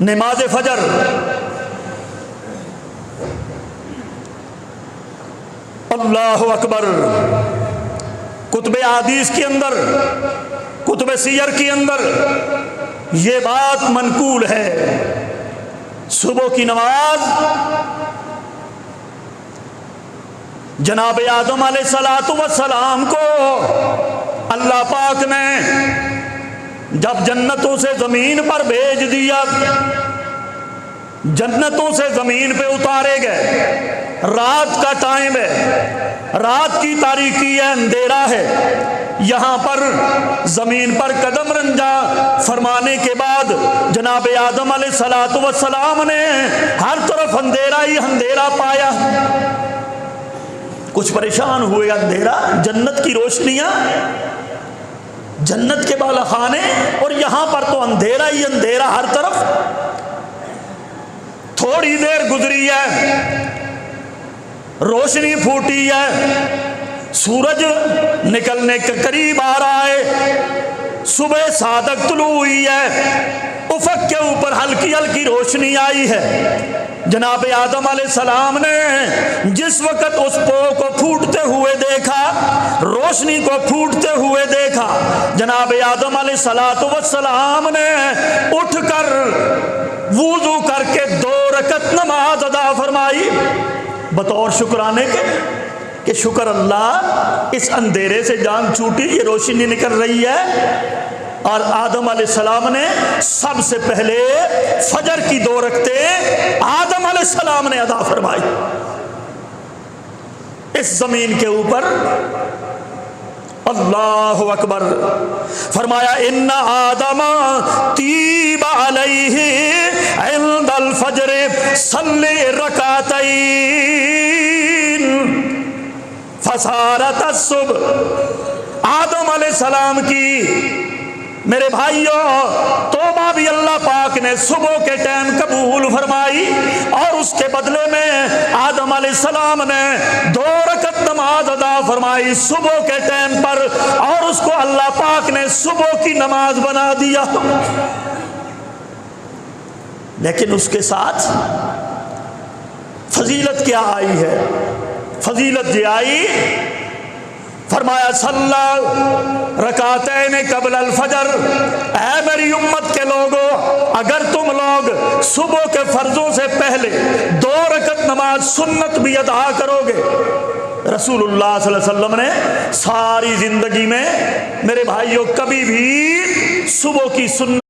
नमाज फजर, अल्लाहु अकबर। कुतुब हदीस के अंदर, कुतुब सीयर के अंदर ये बात मनकूल है, सुबह की नमाज जनाब आदम अलैहिस्सलातु वस्सलाम को अल्लाह पाक ने जब जन्नतों से जमीन पर भेज दिया, जन्नतों से जमीन पे उतारे गए, रात का टाइम है, रात की तारीकी है, अंधेरा है, यहाँ पर जमीन पर कदम रंजा फरमाने के बाद जनाब आदम अलैहिस्सलातु वस्सलाम ने हर तरफ अंधेरा ही अंधेरा पाया। कुछ परेशान हुए, अंधेरा, जन्नत की रोशनियां, जन्नत के बाला खाने, और यहां पर तो अंधेरा ही अंधेरा हर तरफ। थोड़ी देर गुजरी है, रोशनी फूटी है, सूरज निकलने के करीब आ रहा है, सुबह सादक तुलू हुई है, उफक के ऊपर हल्की हल्की रोशनी आई है। जनाब आदम अलैहिस्सलाम ने जिस वक़्त उस पो को फूटते हुए देखा, रोशनी को फूटते हुए देखा, जनाब आदम अलैहिस्सलातु वस्सलाम ने उठकर वुज़ू करके 2 रकत नमाज अदा फरमाई बतौर शुक्राने के कि शुक्र अल्लाह, इस अंधेरे से जान छूटी, ये रोशनी निकल रही है। और आदम अलैहिस्सलाम ने सबसे पहले फजर की 2 रकतें आदम अलैहिस्सलाम ने अदा फरमाई इस जमीन के ऊपर। अल्लाहु अकबर। फरमाया इन्ना आदम तीबा अलैहि इंदल फजर सल्ले रकातैन फसारत सुबह। आदम अलैहिस्सलाम की, मेरे भाइयों, तौबा भी अल्लाह पाक ने सुबह के टाइम कबूल फरमाई, और उसके बदले में आदम अलैहिस्सलाम ने 2 रकत नमाज अदा फरमाई सुबह के टाइम पर, और उसको अल्लाह पाक ने सुबह की नमाज बना दिया। लेकिन उसके साथ फजीलत क्या आई है? फजीलत ये आई, फरमाया सल्ला रकातैन कबल अल फजर। ऐ मेरी उम्मत के लोगों, अगर तुम लोग सुबह के फर्जों से पहले 2 रकत नमाज सुन्नत भी अदा करोगे, रसूलुल्लाह सल्लल्लाहु अलैहि वसल्लम ने सारी जिंदगी में, मेरे भाइयों, कभी भी सुबह की सुन्नत